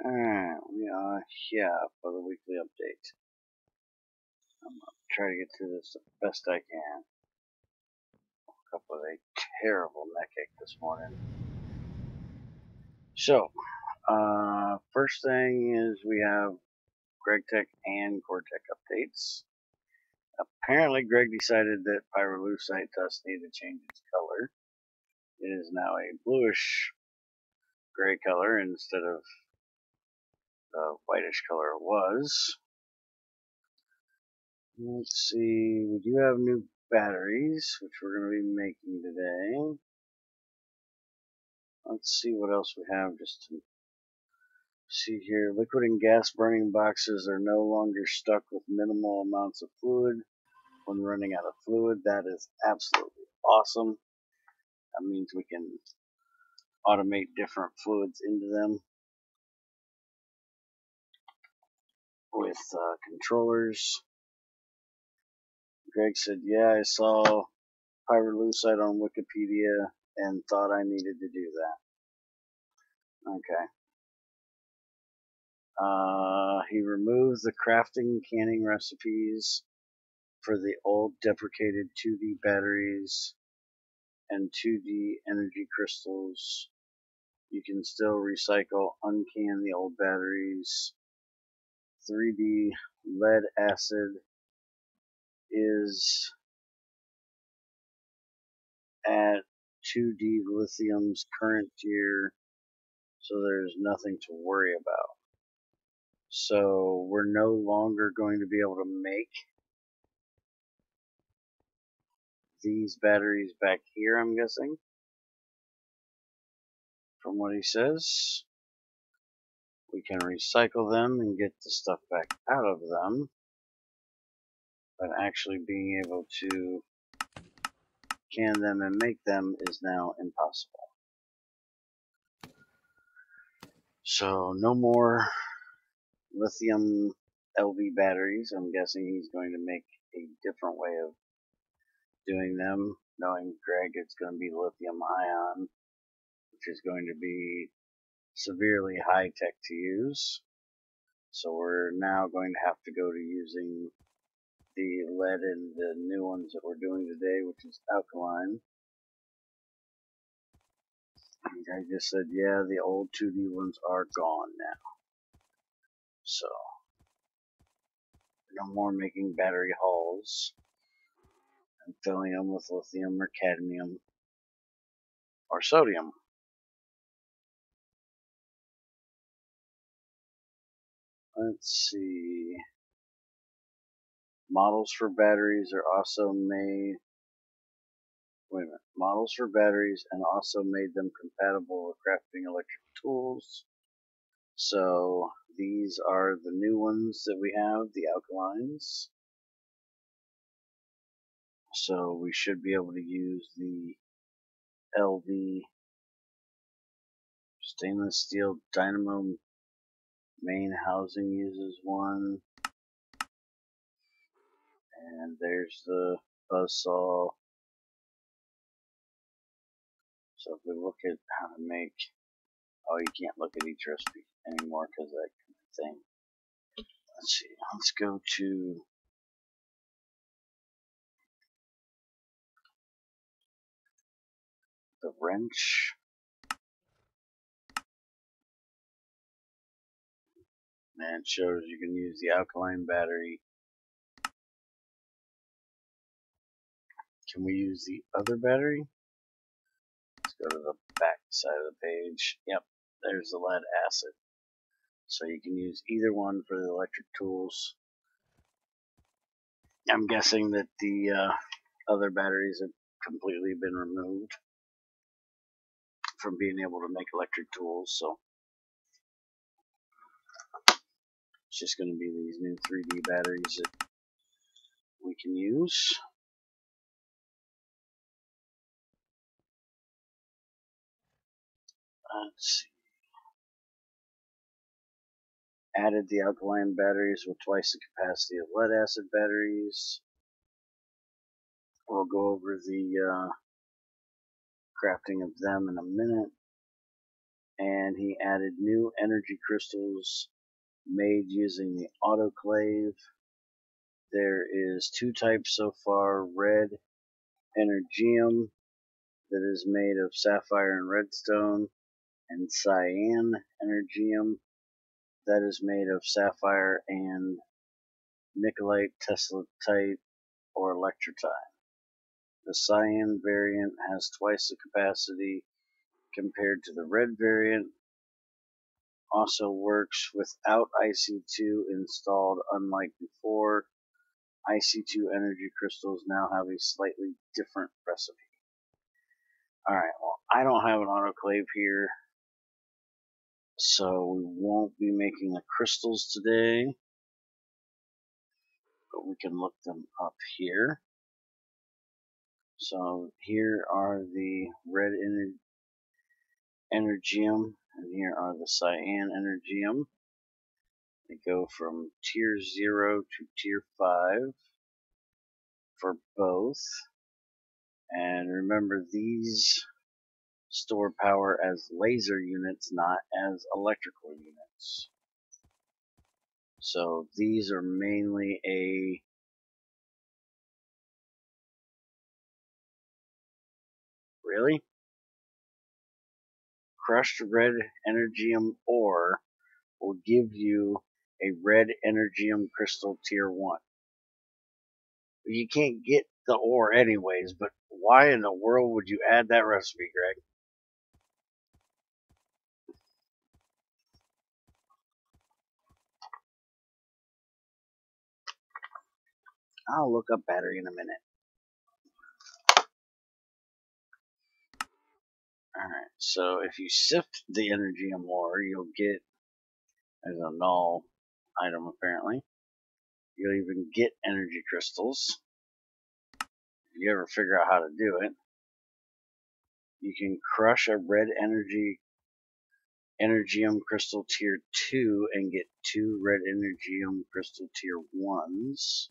Alright, we are here for the weekly update. I'm gonna try to get through this the best I can. Woke up with a terrible neck ache this morning. So, first thing is we have Greg Tech and Core Tech updates. Apparently Greg decided that pyrolusite dust needed to change its color. It is now a bluish gray color instead of the whitish color it was. Let's see, we do have new batteries, which we're going to be making today. Let's see what else we have just to see here. Liquid and gas burning boxes are no longer stuck with minimal amounts of fluid when running out of fluid. That is absolutely awesome. That means we can automate different fluids into them with controllers. Greg said, yeah, I saw pyrolusite on Wikipedia and thought I needed to do that. Okay. He removed the crafting canning recipes for the old deprecated 2D batteries and 2D energy crystals. You can still recycle, uncan the old batteries. 3D lead acid is at 2D lithium's current tier, so there's nothing to worry about. So we're no longer going to be able to make these batteries back here, I'm guessing, from what he says. We can recycle them and get the stuff back out of them, but actually being able to can them and make them is now impossible. So no more lithium LV batteries. I'm guessing he's going to make a different way of doing them. Knowing Greg, it's going to be lithium ion, which is going to be severely high tech to use. So we're now going to have to go to using the lead in the new ones that we're doing today, which is alkaline. And I just said, yeah, the old 2D ones are gone now. So, no more making battery hulls and filling them with lithium or cadmium or sodium. Let's see. Models for batteries are also made. Wait a minute. Models for batteries and also made them compatible with crafting electric tools. So these are the new ones that we have, the alkalines. So we should be able to use the LV stainless steel dynamo main housing uses one. And there's the buzzsaw. So if we look at how to make, oh, you can't look at each recipe anymore because of that thing. Let's see, let's go to the wrench. And it shows you can use the alkaline battery. Can we use the other battery? Let's go to the back side of the page. Yep, there's the lead acid. So you can use either one for the electric tools. I'm guessing that the other batteries have completely been removed from being able to make electric tools, so it's just going to be these new 3D batteries that we can use. Let's see. Added the alkaline batteries with twice the capacity of lead acid batteries. We'll go over the crafting of them in a minute. and he added new energy crystals made using the autoclave. There is 2 types so far: red energium that is made of sapphire and redstone, and cyan energium that is made of sapphire and nickelite, teslatite, or electrotite. The cyan variant has twice the capacity compared to the red variant. Also works without IC2 installed, unlike before. IC2 energy crystals now have a slightly different recipe. Alright, well, I don't have an autoclave here, so we won't be making the crystals today, but we can look them up here. So here are the red energium, and here are the cyan energium. They go from tier 0 to tier 5 for both. And remember, these store power as laser units, not as electrical units. So these are mainly a crushed red energium ore will give you a red energium crystal tier 1. You can't get the ore anyways, but why in the world would you add that recipe, Greg? I'll look up battery in a minute. Alright, so if you sift the energium ore, you'll get, as a null item apparently, you'll even get energy crystals. If you ever figure out how to do it, you can crush a red energium crystal tier 2 and get 2 red energium crystal tier 1s.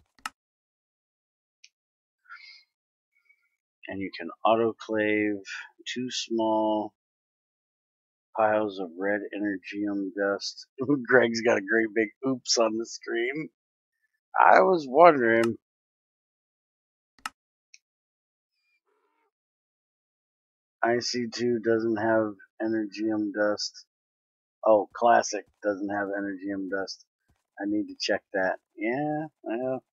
And you can autoclave 2 small piles of red energium dust. Greg's got a great big oops on the screen. I was wondering. IC2 doesn't have energium dust. Oh, Classic doesn't have energium dust. I need to check that. Yeah, well,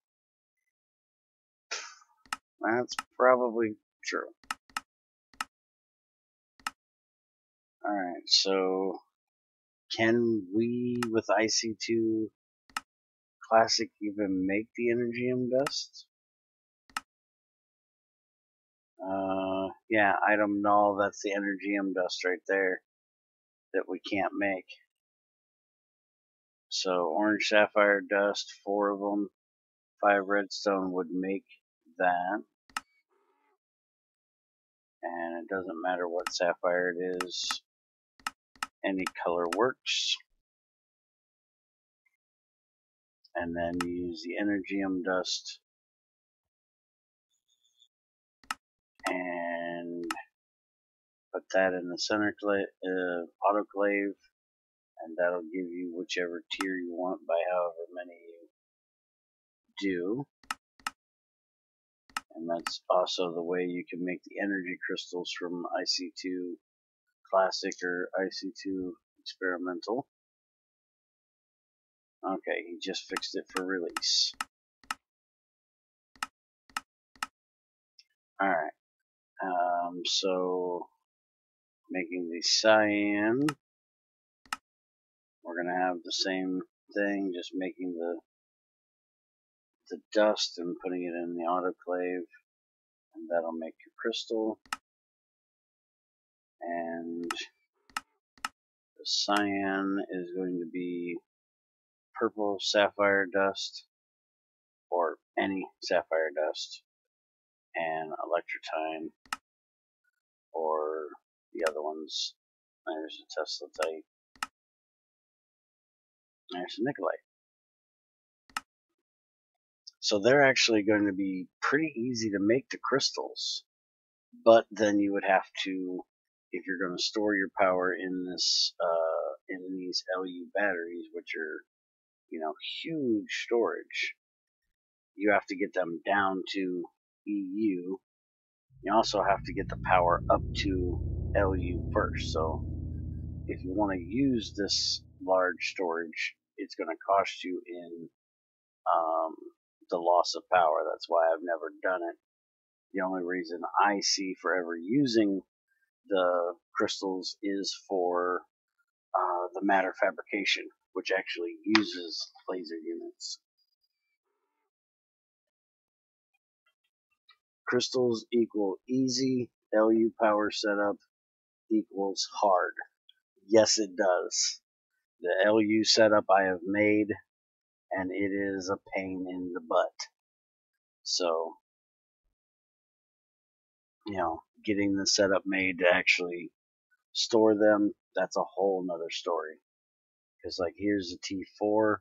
that's probably true. Alright, so can we, with IC2 Classic, even make the energium dust? Yeah, item null, that's the energium dust right there that we can't make. So orange sapphire dust, 4 of them, 5 redstone would make that. And it doesn't matter what sapphire it is, any color works. And then you use the energium dust and put that in the center autoclave, and that'll give you whichever tier you want by however many you do. And that's also the way you can make the energy crystals from IC2 Classic or IC2 Experimental. Okay, he just fixed it for release. Alright, so making the cyan, we're going to have the same thing, just making the dust and putting it in the autoclave, and that'll make your crystal. And the cyan is going to be purple sapphire dust, or any sapphire dust, and electrotine, or the other ones. There's a teslatite, there's a nickelite. So they're actually going to be pretty easy to make the crystals, but then you would have to if you're going to store your power in this in these LU batteries, which are, you know, huge storage, you have to get them down to EU. You also have to get the power up to LU first. So if you want to use this large storage, it's going to cost you in the loss of power. That's why I've never done it. The only reason I see for ever using the crystals is for the matter fabrication, which actually uses laser units. Crystals equal easy, LU power setup equals hard. Yes, it does. The LU setup I have made, and it is a pain in the butt. So, you know, getting the setup made to actually store them, that's a whole nother story. Because, like, here's a T4,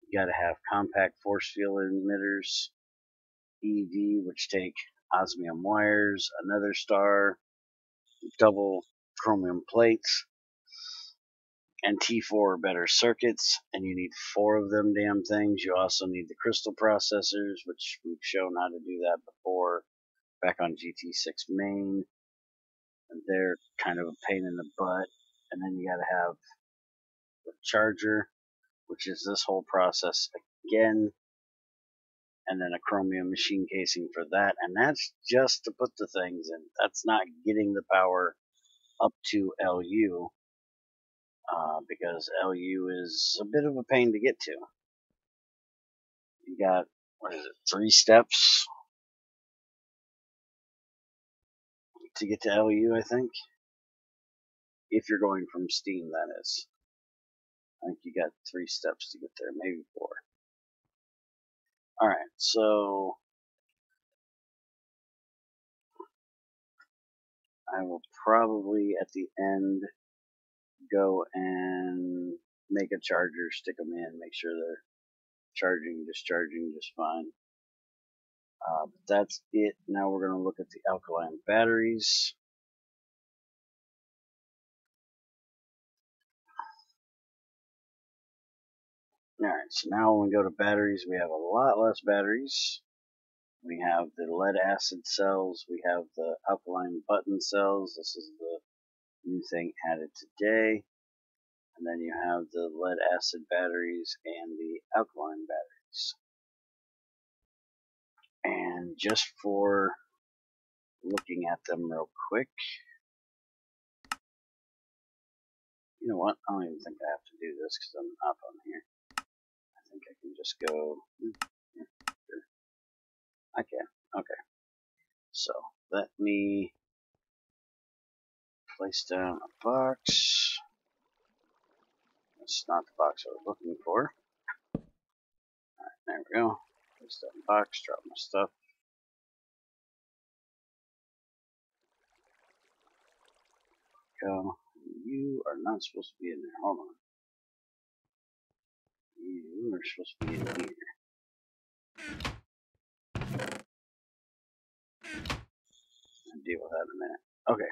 you gotta have compact force field emitters, EV, which take osmium wires, another star, double chromium plates, and T4 are better circuits, and you need 4 of them damn things. You also need the crystal processors, which we've shown how to do that before back on GT6 main, and they're kind of a pain in the butt. And then you gotta have the charger, which is this whole process again, and then a chromium machine casing for that, and that's just to put the things in. That's not getting the power up to LU, because LU is a bit of a pain to get to. You got, what is it, 3 steps to get to LU, I think. If you're going from Steam, that is. I think you got 3 steps to get there, maybe 4. Alright, so I will probably at the end go and make a charger, stick them in, make sure they're charging, discharging just fine. But that's it. Now we're going to look at the alkaline batteries. Alright, so now when we go to batteries, we have a lot less batteries. We have the lead acid cells, we have the alkaline button cells. This is the new thing added today. And then you have the lead acid batteries and the alkaline batteries. And just for looking at them real quick, you know what? I don't even think I have to do this because I'm up on here. I think I can just go. Sure. I can. Okay. So let me place down a box. That's not the box I was looking for. Alright, there we go. Place down the box, drop my stuff. Go. You are not supposed to be in there. Hold on. You are supposed to be in here. I'll deal with that in a minute. Okay.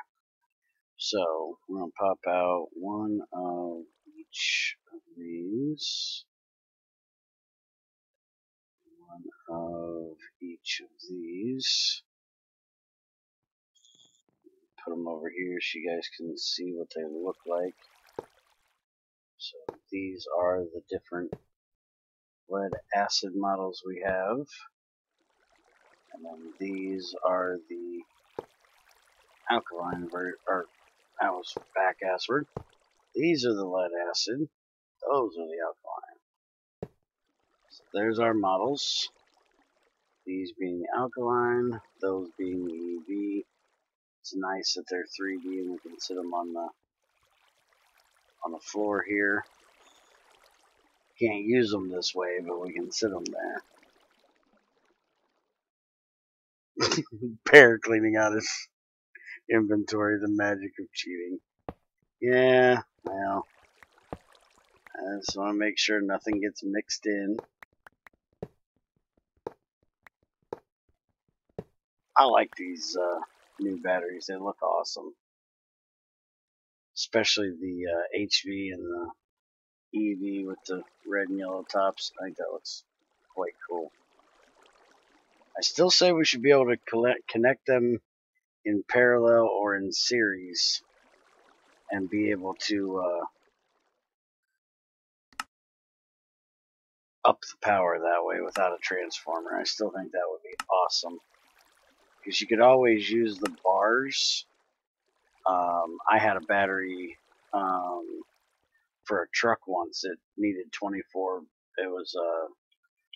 So we're gonna pop out one of each of these. One of each of these. Put them over here so you guys can see what they look like. So these are the different lead acid models we have. And then these are the alkaline or that was back acid. These are the lead acid. Those are the alkaline. So there's our models. These being the alkaline, those being the EV. It's nice that they're 3D and we can sit them on the floor here. Can't use them this way, but we can sit them there. Pear cleaning out his inventory, the magic of cheating. Yeah, well, I just want to make sure nothing gets mixed in. I like these new batteries. They look awesome. especially the HV and the EV with the red and yellow tops. I think that looks quite cool. I still say we should be able to connect them in parallel or in series and be able to up the power that way without a transformer. I still think that would be awesome because you could always use the bars. I had a battery for a truck once. It needed 24. It was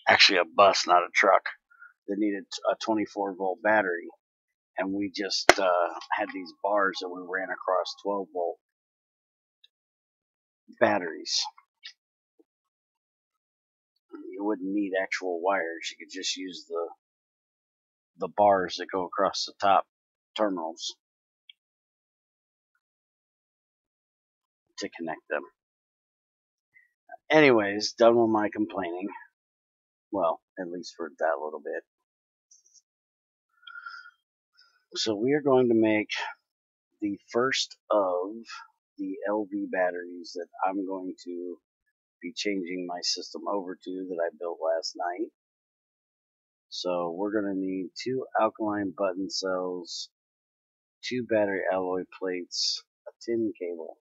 actually a bus, not a truck. That needed a 24-volt battery, and we just had these bars that we ran across 12-volt batteries. You wouldn't need actual wires. You could just use the bars that go across the top terminals to connect them. Anyways, done with my complaining. Well, at least for that little bit. So we are going to make the first of the LV batteries that I'm going to be changing my system over to that I built last night. So we're going to need 2 alkaline button cells, 2 battery alloy plates, a tin cable.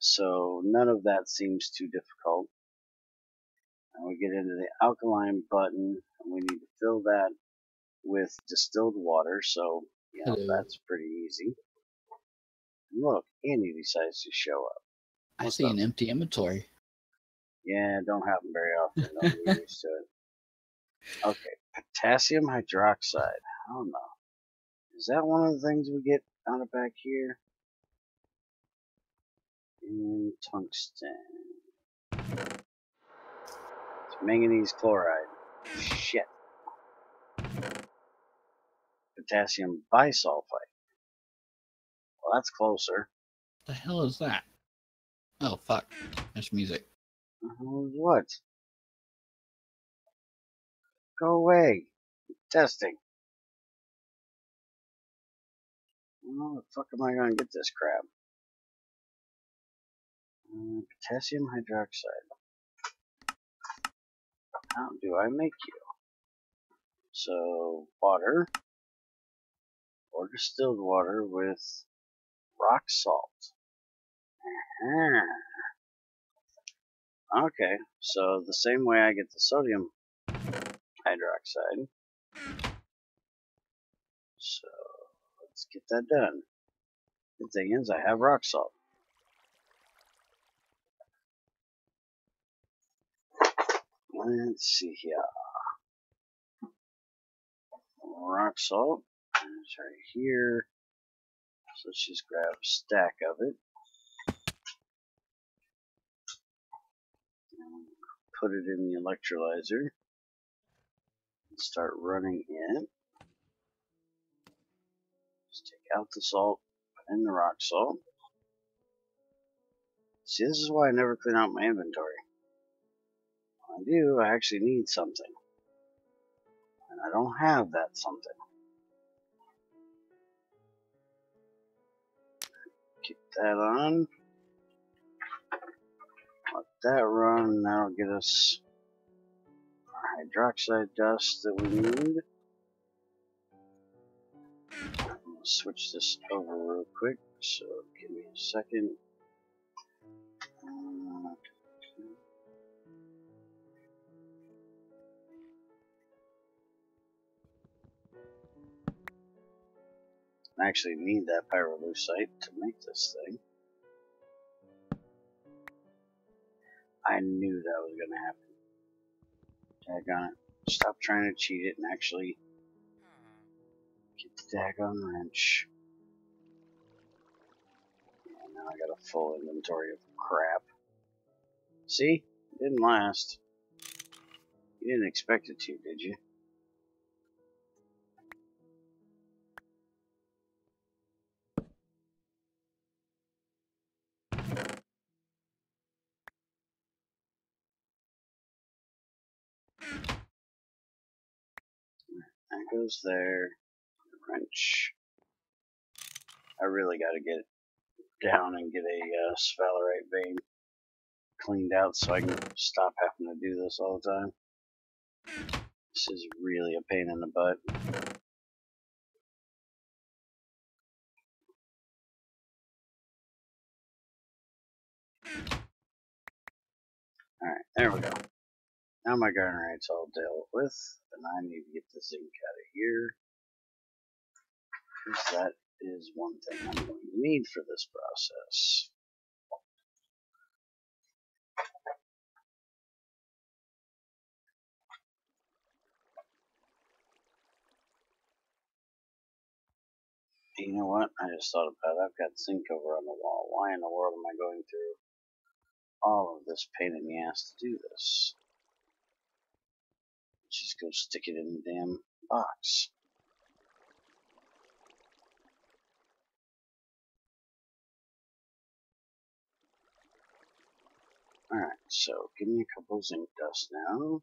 So none of that seems too difficult. And we get into the alkaline button, and we need to fill that with distilled water. So yeah, that's pretty easy. And look, Andy decides to show up. I see an empty inventory. Yeah, don't happen very often. Don't get used to it. Okay, potassium hydroxide. I don't know. Is that one of the things we get out of back here? And tungsten. It's manganese chloride. Shit. Potassium bisulfite. Well, that's closer. The hell is that? Oh, fuck. There's music. What? Go away. Testing. How the fuck am I going to get this crap? Potassium hydroxide. How do I make you? So, water. Or distilled water with rock salt. Okay, so the same way I get the sodium hydroxide. So let's get that done. The thing is, I have rock salt. Let's see here. Rock salt is right here. So let's just grab a stack of it. Put it in the electrolyzer. And start running it. Just take out the salt, put in the rock salt. See, this is why I never clean out my inventory. When I do, I actually need something. And I don't have that something. Kick that on. Let that run. That'll get us our hydroxide dust that we need. I'm going to switch this over real quick. So give me a second. I actually need that pyrolusite to make this thing. I knew that was going to happen. Daggone it. Stop trying to cheat it and actually get the daggone wrench. And now I got a full inventory of crap. See? It didn't last. You didn't expect it to, did you? That goes there. Wrench. I really gotta get down and get a sphalerite vein cleaned out so I can stop having to do this all the time. This is really a pain in the butt. Alright, there we go. Now my garnerite's all dealt with, and I need to get the zinc out of here, because that is one thing I'm going to need for this process. You know what? I just thought about it. I've got zinc over on the wall. Why in the world am I going through all of this pain in the ass to do this? Just go stick it in the damn box. Alright, so give me a couple zinc dust now.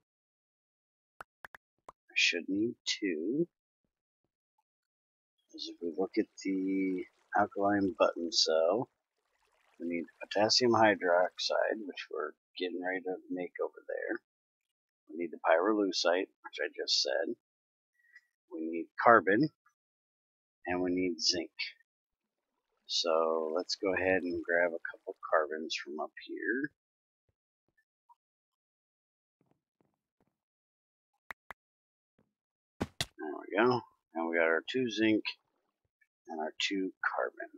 I should need 2. As if we look at the alkaline button cell, we need potassium hydroxide, which we're getting ready to make over there. We need the pyrolusite, which I just said. We need carbon, and we need zinc. So let's go ahead and grab a couple carbons from up here. There we go. And we got our 2 zinc and our 2 carbon.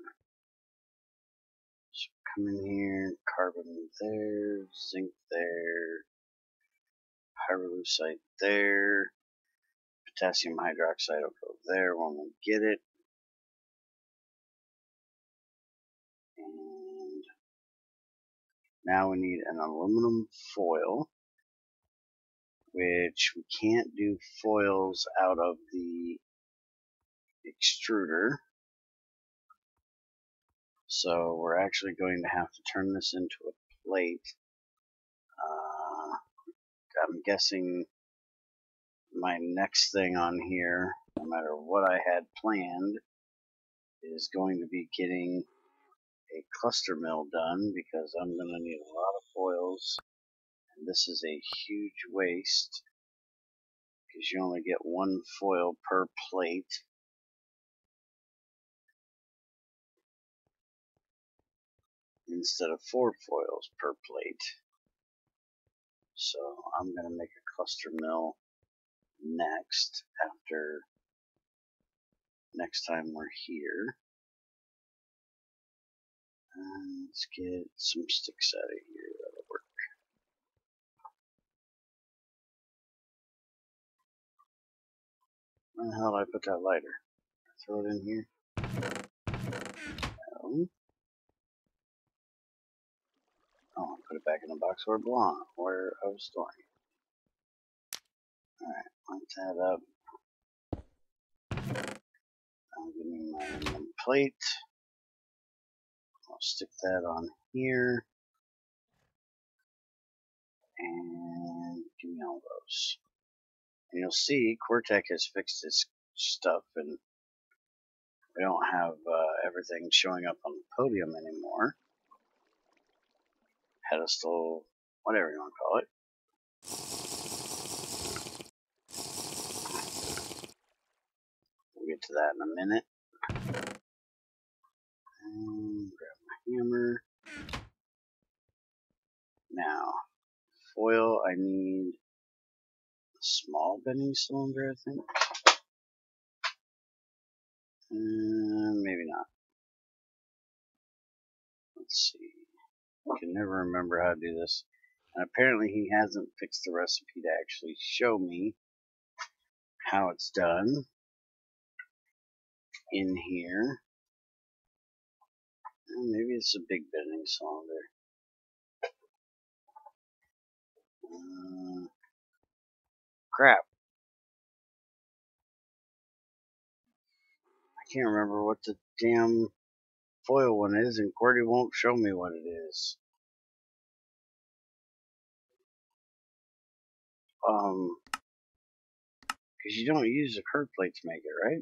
So come in here, carbon there, zinc there, pyrolusite there, potassium hydroxide will go there when we get it. And now we need an aluminum foil, which we can't do foils out of the extruder. So we're actually going to have to turn this into a plate. I'm guessing my next thing on here, no matter what I had planned, is going to be getting a cluster mill done, because I'm going to need a lot of foils, and this is a huge waste because you only get 1 foil per plate. Instead of 4 foils per plate. So I'm going to make a cluster mill next, after next time we're here. And let's get some sticks out of here. That'll work. Where the hell did I put that lighter? Throw it in here? No. Oh, I'll put it back in the box where it belongs, where I was storing it. Alright, line that up. I'll give me my aluminum plate. I'll stick that on here. And give me all those. And you'll see Quartec has fixed his stuff, and we don't have everything showing up on the podium anymore. Pedestal, whatever you want to call it. We'll get to that in a minute. And grab my hammer. Now, foil, I need a small bending cylinder, I think. Maybe not. Let's see. I can never remember how to do this. And apparently he hasn't fixed the recipe to actually show me how it's done in here. Maybe it's a big bending cylinder. Crap. I can't remember what the damn foil one is, and QWERTY won't show me what it is. Because you don't use a curve plate to make it, right?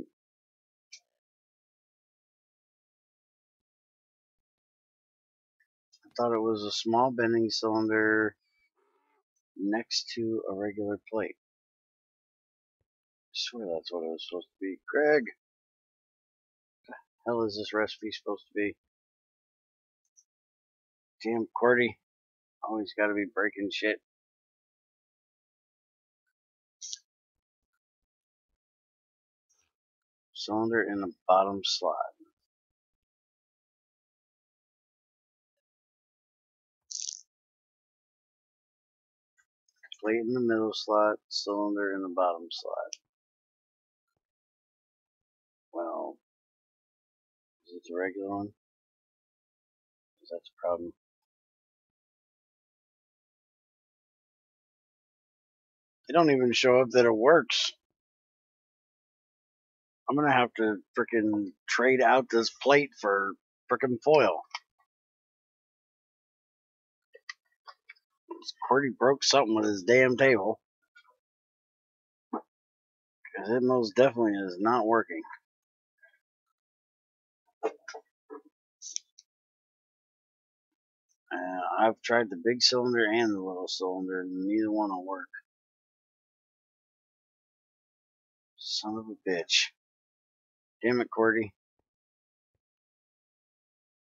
thought it was a small bending cylinder next to a regular plate. I swear that's what it was supposed to be. Greg! What the hell is this recipe supposed to be? Damn QWERTY. Always gotta be breaking shit. Cylinder in the bottom slot. Plate in the middle slot, cylinder in the bottom slot. Well, is it the regular one? Because that's a problem. They don't even show up that it works. I'm gonna have to frickin' trade out this plate for frickin' foil. QWERTY broke something with his damn table. Because it most definitely is not working. I've tried the big cylinder and the little cylinder, and neither one will work. Son of a bitch. Damn it, QWERTY.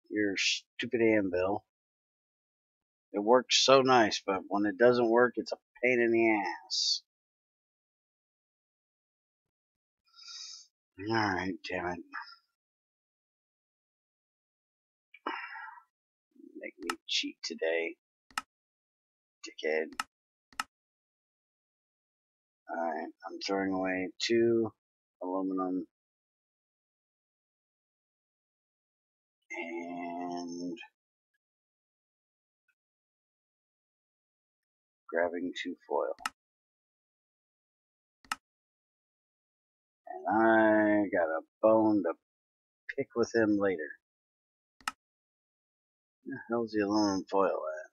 Your stupid anvil. It works so nice, but when it doesn't work, it's a pain in the ass. Alright, damn it. Make me cheat today, dickhead. Alright, I'm throwing away 2 aluminum and grabbing 2 foil. And I got a bone to pick with him later. Where the hell's the aluminum foil at?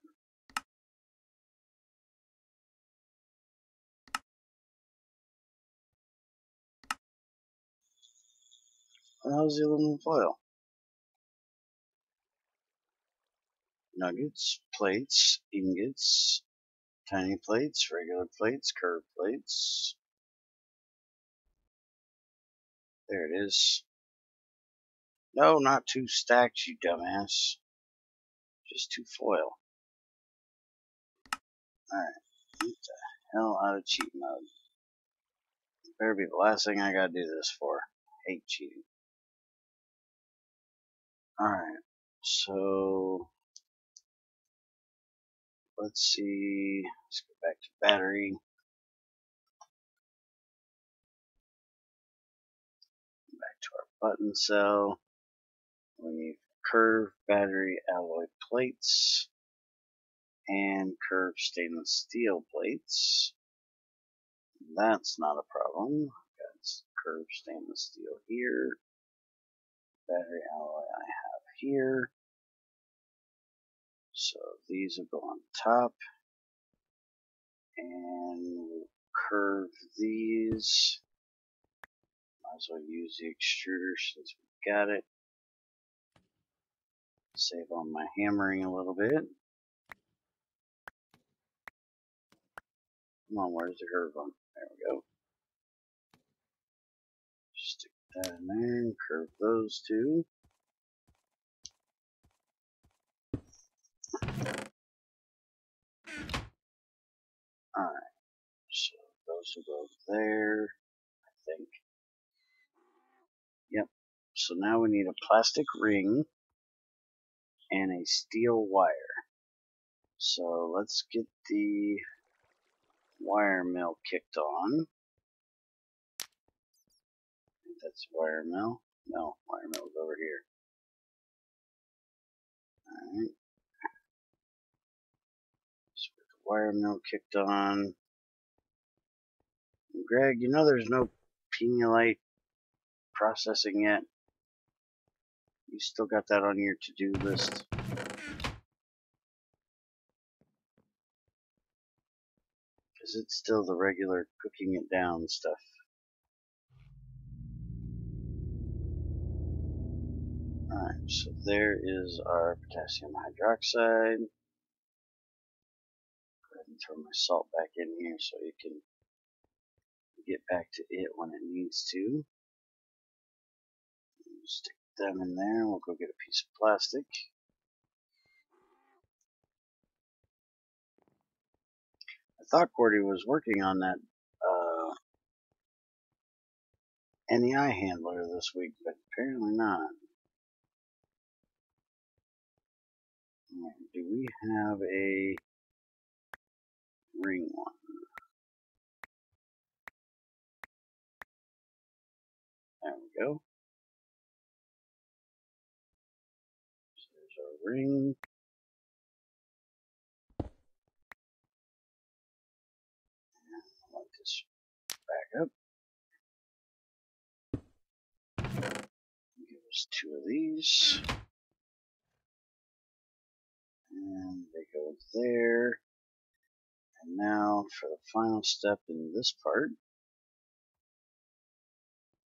Where the hell's the aluminum foil? Nuggets, plates, ingots, tiny plates, regular plates, curved plates. There it is. No, not 2 stacks, you dumbass. Just 2 foil. Alright, get the hell out of cheat mode. Better be the last thing I gotta do this for. I hate cheating. Alright, so let's see. Let's go back to battery. Back to our button cell. We need curved battery alloy plates and curved stainless steel plates. That's not a problem. Got curved stainless steel here. Battery alloy I have here. So these will go on top. And we'll curve these. Might as well use the extruder since we've got it. Save on my hammering a little bit. Come on, where's the curve on? There we go. Stick that in there and curve those 2. Alright, so those will go there, I think. Yep, so now we need a plastic ring and a steel wire. So let's get the wire mill kicked on. I think that's wire mill. No, wire mill's over here. Alright. So get the wire mill kicked on. And Greg, you know there's no Piniolite processing yet? You still got that on your to-do list? Is it still the regular cooking it down stuff? Alright, so there is our potassium hydroxide. Go ahead and throw my salt back in here so it can get back to it when it needs to. Stick them in there. We'll go get a piece of plastic. I thought Gordy was working on that NEI handler this week, but apparently not. Do we have a ring one? There we go. So there's our ring. And I'll light this back up. Give us 2 of these. And they go there. And now for the final step in this part,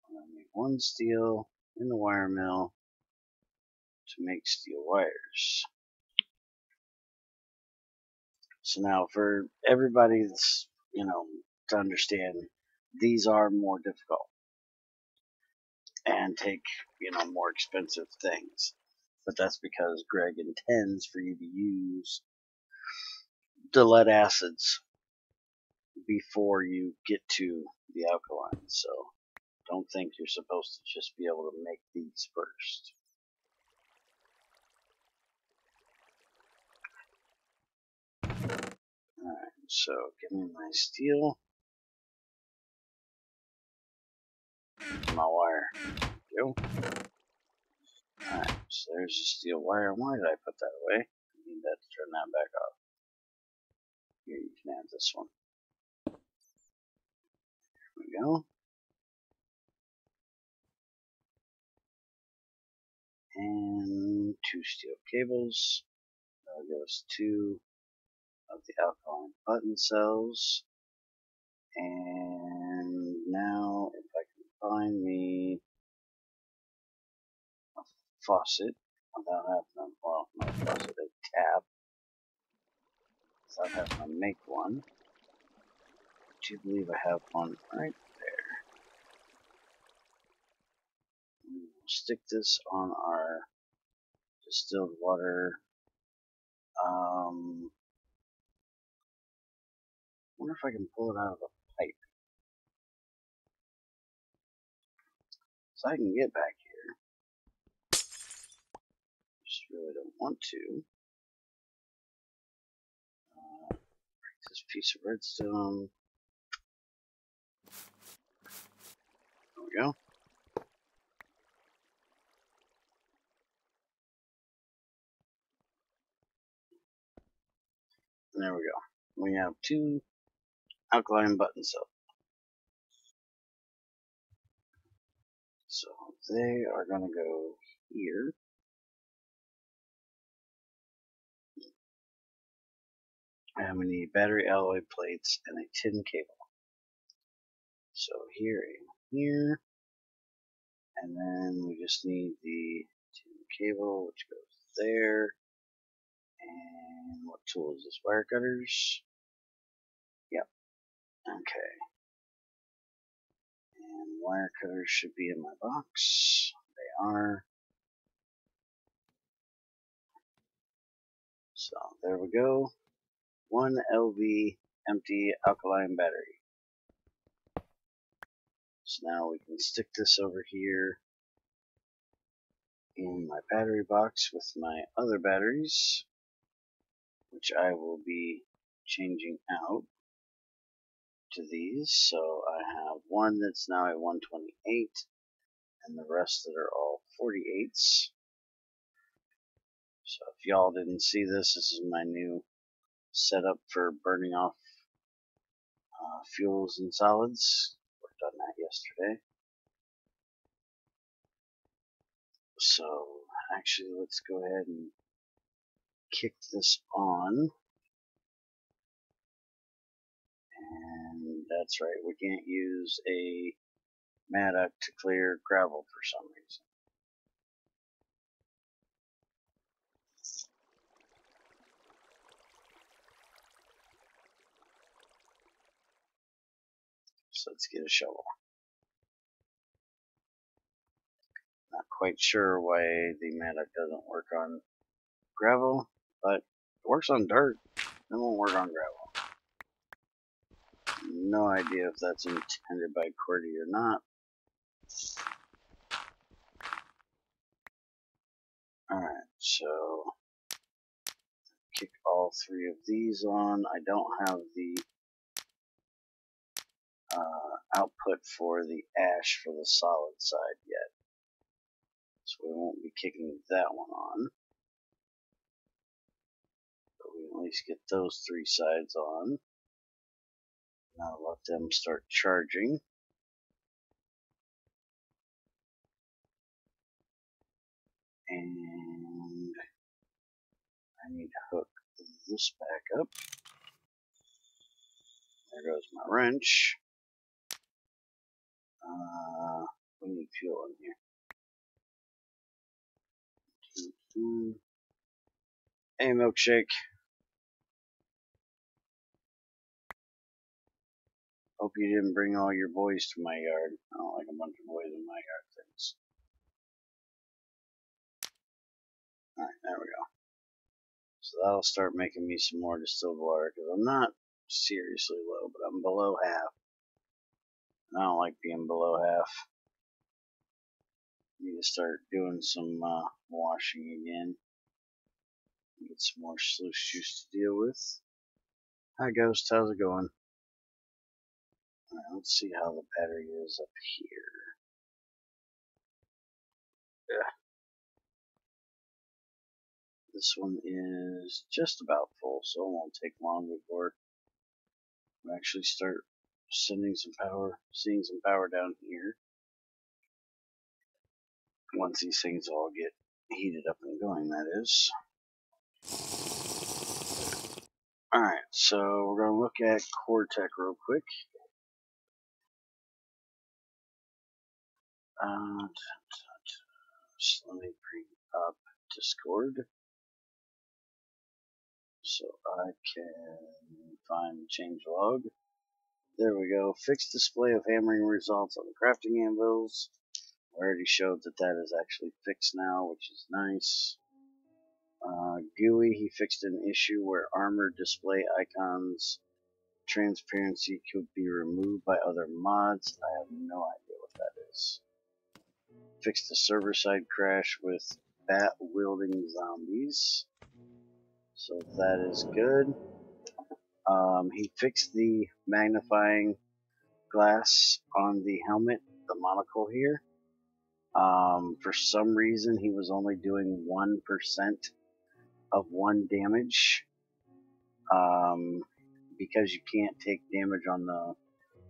I'm going to make 1 steel in the wire mill to make steel wires. So now for everybody that's, to understand, these are more difficult and take, more expensive things. But that's because Greg intends for you to use the lead acids before you get to the alkaline. So don't think you're supposed to just be able to make these first. Alright, so give me my steel. My wire. Go. Alright, so there's the steel wire. Why did I put that away? I need that to turn that back off. Here, you can have this one. There we go. And 2 steel cables. That'll give us 2 of the alkaline button cells. And now, if I can find me a faucet without having to, well, not a faucet, a tap, without having to make one. I do believe I have one right there. We'll stick this on our distilled water. Wonder if I can pull it out of a pipe. So I can get back here. Just really don't want to. Break this piece of redstone. There we go. And there we go. We have 2 alkaline button cells. So they are going to go here. And we need battery alloy plates and a tin cable. So here and here. And then we just need the tin cable, which goes there. And what tool is this? Wire cutters? Yep. Okay. And wire cutters should be in my box. They are. So there we go. 1 LV empty alkaline battery. So now we can stick this over here in my battery box with my other batteries, which I will be changing out to these. So I have one that's now at 128 and the rest that are all 48s. So if y'all didn't see this, this is my new setup for burning off fuels and solids. Worked on that yesterday. So actually, let's go ahead and kick this on. And that's right, we can't use a Maddock to clear gravel for some reason. So let's get a shovel. Not quite sure why the mattock doesn't work on gravel, but it works on dirt. It won't work on gravel. No idea if that's intended by QWERTY or not. Alright, so kick all three of these on. I don't have the output for the ash for the solid side yet, so we won't be kicking that one on. But we can at least get those three sides on. Now let them start charging. And I need to hook this back up. There goes my wrench. We need fuel in here. Hey, Milkshake. Hope you didn't bring all your boys to my yard. I don't like a bunch of boys in my yard things. Alright, there we go. So that'll start making me some more distilled water, because I'm not seriously low, but I'm below half. And I don't like being below half. Need to start doing some washing again. Get some more sluice juice to deal with. Hi Ghost, how's it going? Alright, let's see how the battery is up here. Yeah. This one is just about full, so it won't take long before we actually start seeing some power down here. Once these things all get heated up and going, that is. Alright, so we're going to look at CoreTech real quick. So let me bring up Discord so I can find Changelog. There we go. Fixed display of hammering results on the crafting anvils. I already showed that that is actually fixed now, which is nice. GUI, he fixed an issue where armor display icons transparency could be removed by other mods. I have no idea what that is. Fixed a server side crash with bat wielding zombies, so that is good. He fixed the magnifying glass on the helmet, the monocle here. For some reason he was only doing 1% of 1 damage. Because you can't take damage on the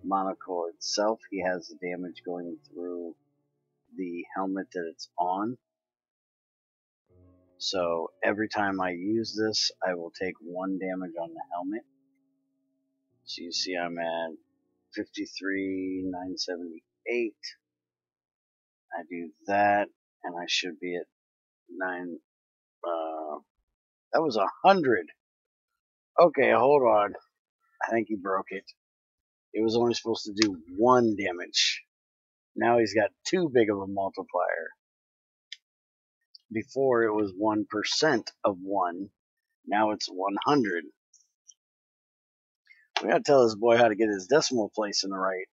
monocle itself, he has the damage going through the helmet that it's on. So every time I use this, I will take 1 damage on the helmet. So you see I'm at 53,978. I do that, and I should be at 9. That was 100. Okay, hold on. I think he broke it. It was only supposed to do 1 damage. Now he's got too big of a multiplier. Before it was 1% of 1. Now it's 100. We gotta tell this boy how to get his decimal place in the right.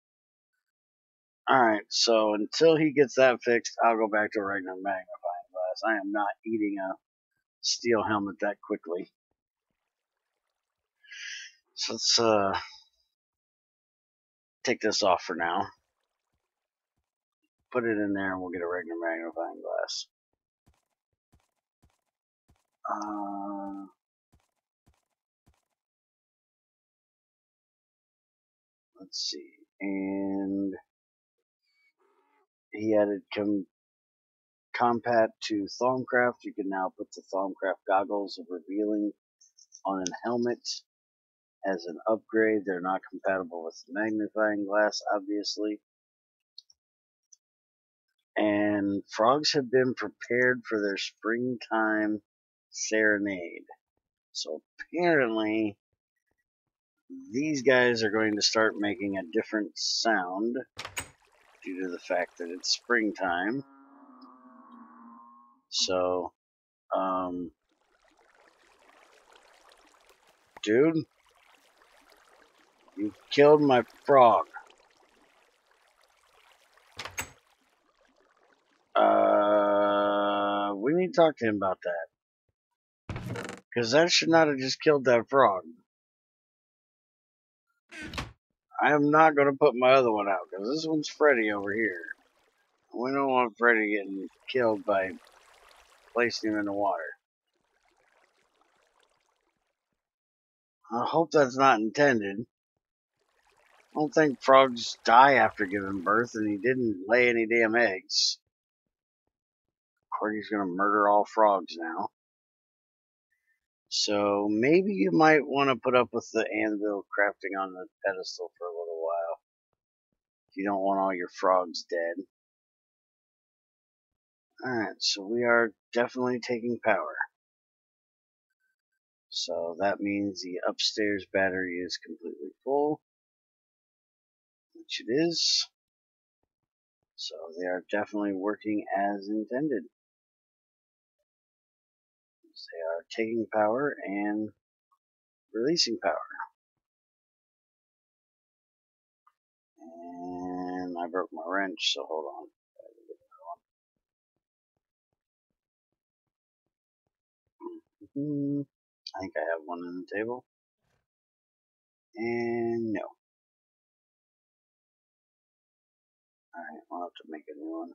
Alright, so until he gets that fixed, I'll go back to a regular magnifying glass. I am not eating a steel helmet that quickly. So let's take this off for now. Put it in there and we'll get a regular magnifying glass. Let's see. And he added compat to Thaumcraft. You can now put the Thaumcraft goggles of revealing on a helmet as an upgrade. They're not compatible with the magnifying glass, obviously. And frogs have been prepared for their springtime serenade. So apparently these guys are going to start making a different sound due to the fact that it's springtime. So, dude, you killed my frog. We need to talk to him about that. Because that should not have just killed that frog. I am not going to put my other one out, because this one's Freddy over here. We don't want Freddy getting killed by placing him in the water. I hope that's not intended. I don't think frogs die after giving birth, and he didn't lay any damn eggs. Cordy's going to murder all frogs now. So maybe you might want to put up with the anvil crafting on the pedestal for a little while. If you don't want all your frogs dead. Alright, so we are definitely taking power. So that means the upstairs battery is completely full. Which it is. So they are definitely working as intended. They are taking power and releasing power. And I broke my wrench, so hold on. I think I have one on the table. And no. Alright, I'll have to make a new one.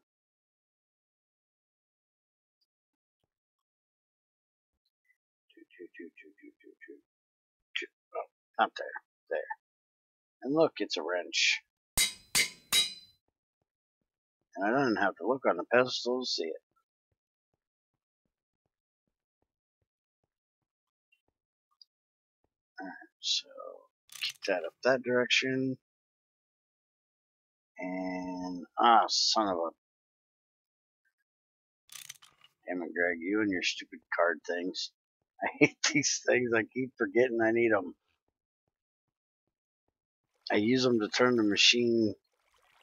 Oh, not there. There. And look, it's a wrench. And I don't have to look on the pedestal to see it. Alright, so keep that up that direction. And, son of a... Damn it, Greg, you and your stupid card things. I hate these things. I keep forgetting I need them. I use them to turn the machine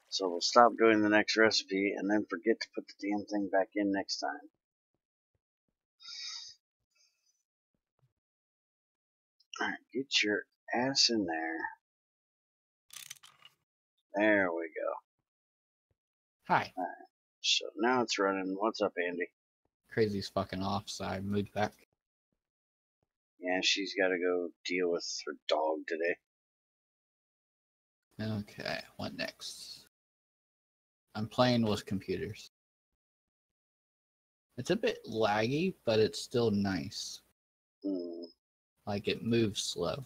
so we'll stop doing the next recipe and then forget to put the damn thing back in next time. Alright, get your ass in there. There we go. Hi. Alright, so now it's running. What's up, Andy? Crazy's fucking off, so I moved back. Yeah, she's got to go deal with her dog today. Okay, what next? I'm playing with computers. It's a bit laggy, but it's still nice. Like, it moves slow.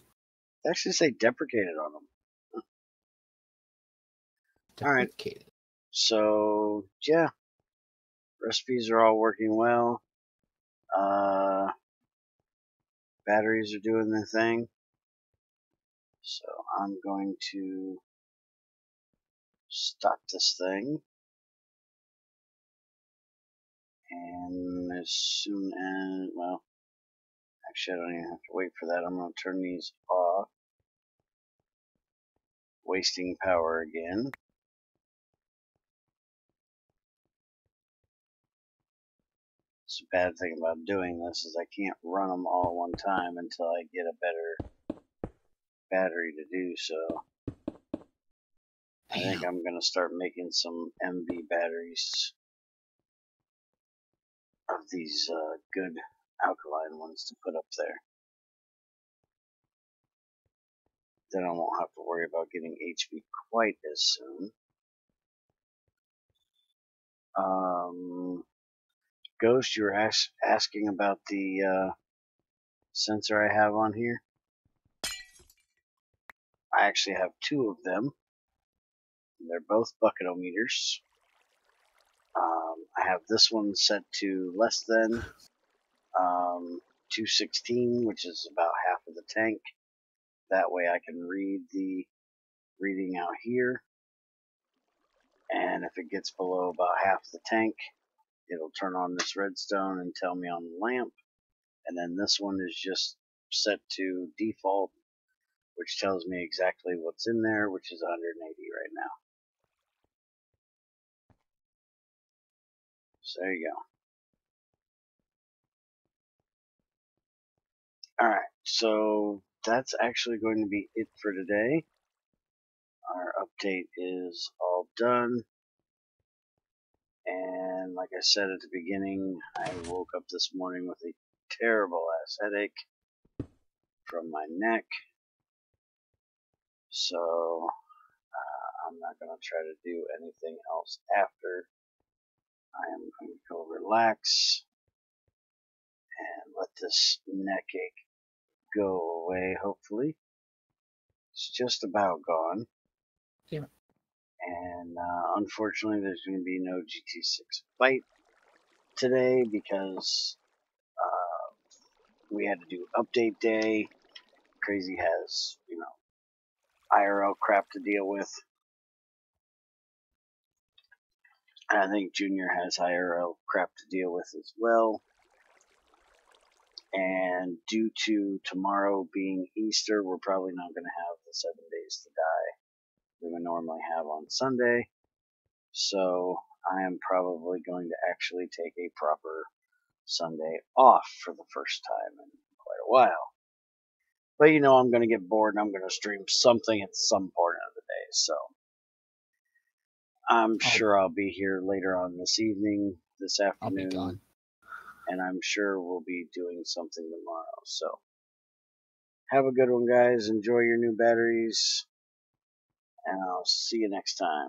They actually say deprecated on them. Alright, so, yeah. Recipes are all working well. Batteries are doing their thing. So I'm going to stop this thing. And as soon as, well, actually I don't even have to wait for that. I'm going to turn these off. Wasting power again. It's a bad thing about doing this is I can't run them all at one time until I get a better battery to do so. I think I'm going to start making some MV batteries of these good alkaline ones to put up there. Then I won't have to worry about getting HP quite as soon. Ghost, you were asking about the sensor I have on here. I actually have two of them. They're both bucketometers. I have this one set to less than 216, which is about half of the tank. That way I can read the reading out here. And if it gets below about half the tank, it'll turn on this redstone and tell me on the lamp. And then this one is just set to default which tells me exactly what's in there, which is 180 right now. So there you go. Alright, so that's actually going to be it for today. Our update is all done. And like I said at the beginning, I woke up this morning with a terrible ass headache from my neck. So I'm not going to try to do anything else after. I am going to go relax and let this neck ache go away, hopefully. It's just about gone. Yeah. And unfortunately, there's going to be no GT6 Lite today because we had to do update day. Crazy has, IRL crap to deal with. And I think Junior has IRL crap to deal with as well. And due to tomorrow being Easter, we're probably not going to have the 7 days to die we would normally have on Sunday. So I am probably going to actually take a proper Sunday off for the first time in quite a while. But I'm going to get bored and I'm going to stream something at some point of the day. So I'm sure I'll be here later on this evening, this afternoon. I'll be gone. And I'm sure we'll be doing something tomorrow. So have a good one, guys. Enjoy your new batteries. And I'll see you next time.